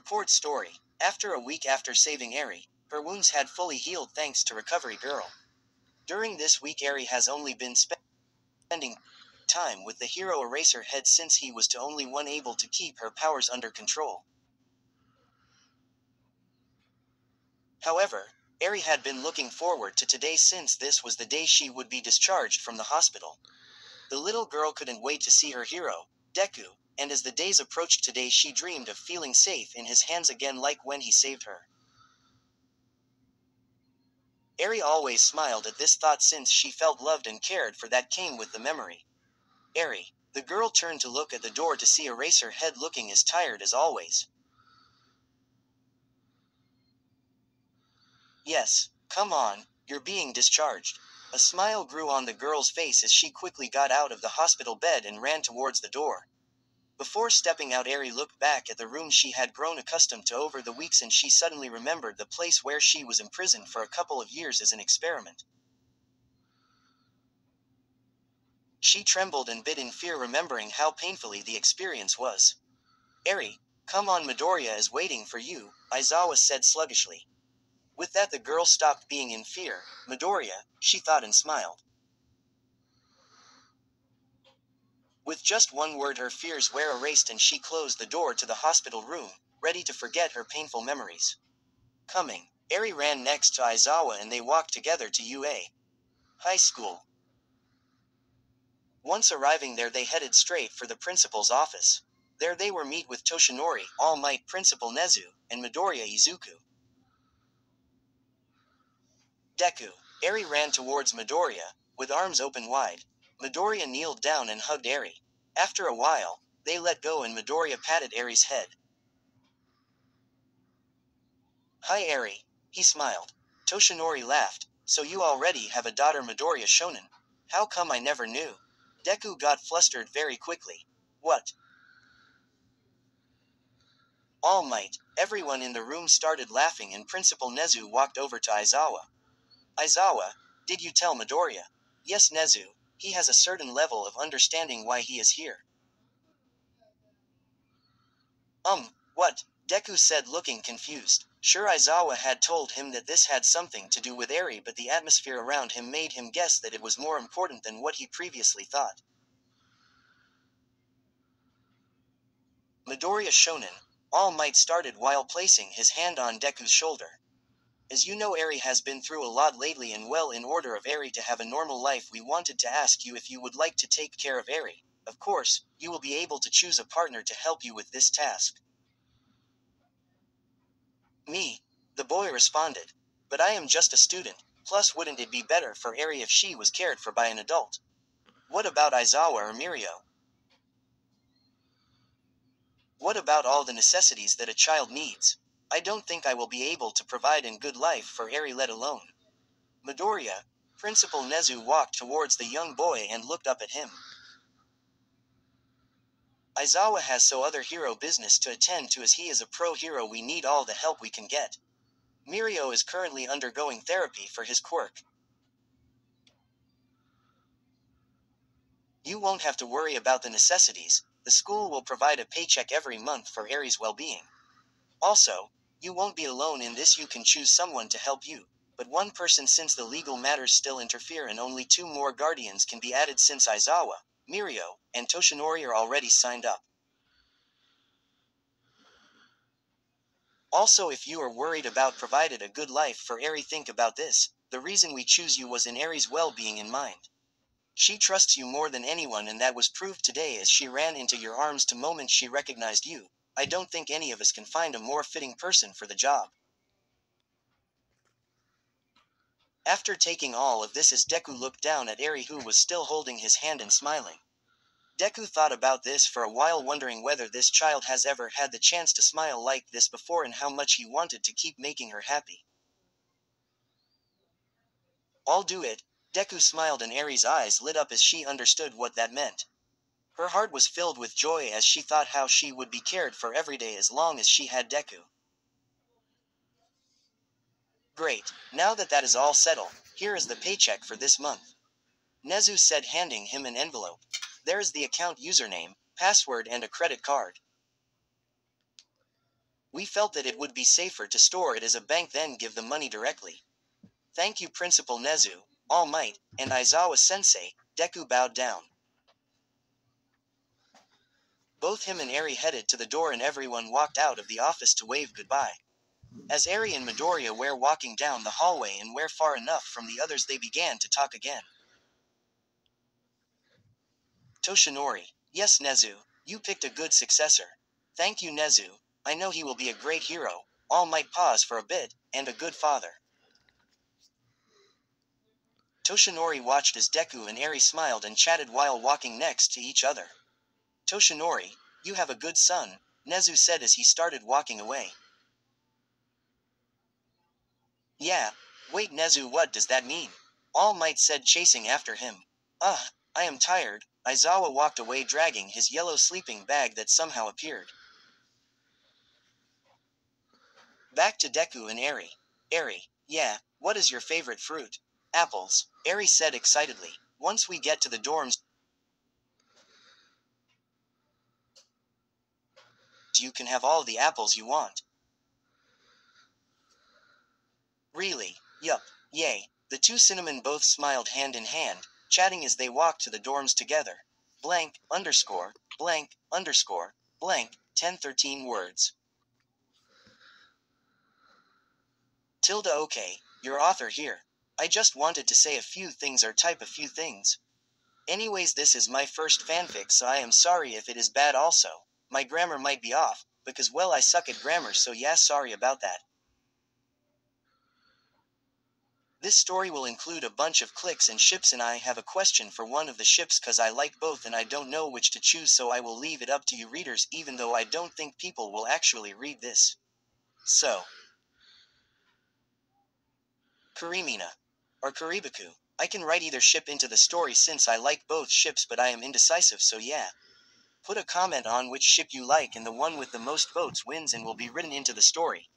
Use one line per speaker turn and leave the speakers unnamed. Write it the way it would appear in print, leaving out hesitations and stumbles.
Report story. After a week after saving Eri, her wounds had fully healed thanks to Recovery Girl. During this week Eri has only been spending time with the hero Eraserhead since he was the only one able to keep her powers under control. However, Eri had been looking forward to today since this was the day she would be discharged from the hospital. The little girl couldn't wait to see her hero, Deku, and as the days approached today she dreamed of feeling safe in his hands again like when he saved her. Eri always smiled at this thought since she felt loved and cared for that came with the memory. Eri, the girl turned to look at the door to see Eraserhead looking as tired as always. Yes, come on, you're being discharged. A smile grew on the girl's face as she quickly got out of the hospital bed and ran towards the door. Before stepping out Eri looked back at the room she had grown accustomed to over the weeks and she suddenly remembered the place where she was imprisoned for a couple of years as an experiment. She trembled and bit in fear remembering how painfully the experience was. Eri, come on, Midoriya is waiting for you, Izawa said sluggishly. With that the girl stopped being in fear. Midoriya, she thought and smiled. With just one word her fears were erased and she closed the door to the hospital room, ready to forget her painful memories. Coming, Eri ran next to Izawa and they walked together to UA High School. Once arriving there they headed straight for the principal's office. There they were meet with Toshinori, All Might Principal Nezu, and Midoriya Izuku. Deku. Eri ran towards Midoriya, with arms open wide. Midoriya kneeled down and hugged Eri. After a while, they let go and Midoriya patted Eri's head. Hi Eri, he smiled. Toshinori laughed. So you already have a daughter Midoriya Shonen. How come I never knew? Deku got flustered very quickly. What? All Might, everyone in the room started laughing and Principal Nezu walked over to Izawa. Izawa, did you tell Midoriya? Yes Nezu, he has a certain level of understanding why he is here. What? Deku said looking confused. Sure Izawa had told him that this had something to do with Eri but the atmosphere around him made him guess that it was more important than what he previously thought. Midoriya Shonen, All Might started while placing his hand on Deku's shoulder. As you know Eri has been through a lot lately and well in order of Eri to have a normal life we wanted to ask you if you would like to take care of Eri. Of course, you will be able to choose a partner to help you with this task. Me, the boy responded. But I am just a student, plus wouldn't it be better for Eri if she was cared for by an adult? What about Izawa or Mirio? What about all the necessities that a child needs? I don't think I will be able to provide a good life for Eri let alone. Midoriya, Principal Nezu walked towards the young boy and looked up at him. Izawa has so other hero business to attend to as he is a pro hero we need all the help we can get. Mirio is currently undergoing therapy for his quirk. You won't have to worry about the necessities, the school will provide a paycheck every month for Eri's well-being. Also, you won't be alone in this you can choose someone to help you, but one person since the legal matters still interfere and only 2 more guardians can be added since Izawa, Mirio, and Toshinori are already signed up. Also if you are worried about provided a good life for Eri think about this, the reason we choose you was in Eri's well-being in mind. She trusts you more than anyone and that was proved today as she ran into your arms the moment she recognized you. I don't think any of us can find a more fitting person for the job. After taking all of this as Deku looked down at Eri who was still holding his hand and smiling. Deku thought about this for a while wondering whether this child has ever had the chance to smile like this before and how much he wanted to keep making her happy. I'll do it, Deku smiled and Eri's eyes lit up as she understood what that meant. Her heart was filled with joy as she thought how she would be cared for every day as long as she had Deku. Great, now that is all settled, here is the paycheck for this month. Nezu said handing him an envelope. There is the account username, password and a credit card. We felt that it would be safer to store it as a bank then give the money directly. Thank you Principal Nezu, All Might, and Aizawa-sensei. Deku bowed down. Both him and Eri headed to the door and everyone walked out of the office to wave goodbye. As Eri and Midoriya were walking down the hallway and were far enough from the others, they began to talk again. Toshinori, yes Nezu, you picked a good successor. Thank you Nezu, I know he will be a great hero. All Might paused for a bit, and a good father. Toshinori watched as Deku and Eri smiled and chatted while walking next to each other. Toshinori, you have a good son, Nezu said as he started walking away. Yeah, wait Nezu, what does that mean? All Might said chasing after him. I am tired. Aizawa walked away dragging his yellow sleeping bag that somehow appeared. Back to Deku and Eri. Eri, yeah, what is your favorite fruit? Apples, Eri said excitedly. Once we get to the dorms, you can have all the apples you want. Really? Yup. Yay. The two cinnamon both smiled hand in hand, chatting as they walked to the dorms together. Blank, underscore, blank, underscore, blank, 1013 words. Tilda okay, your author here. I just wanted to say a few things or type a few things. Anyways, this is my first fanfic, so I am sorry if it is bad also. My grammar might be off, because well I suck at grammar, so yeah, sorry about that. This story will include a bunch of clicks and ships, and I have a question for one of the ships cause I like both and I don't know which to choose, so I will leave it up to you readers, even though I don't think people will actually read this. So, Kurimina. Or Kuribaku. I can write either ship into the story since I like both ships, but I am indecisive, so yeah. Put a comment on which ship you like and the one with the most votes wins and will be written into the story.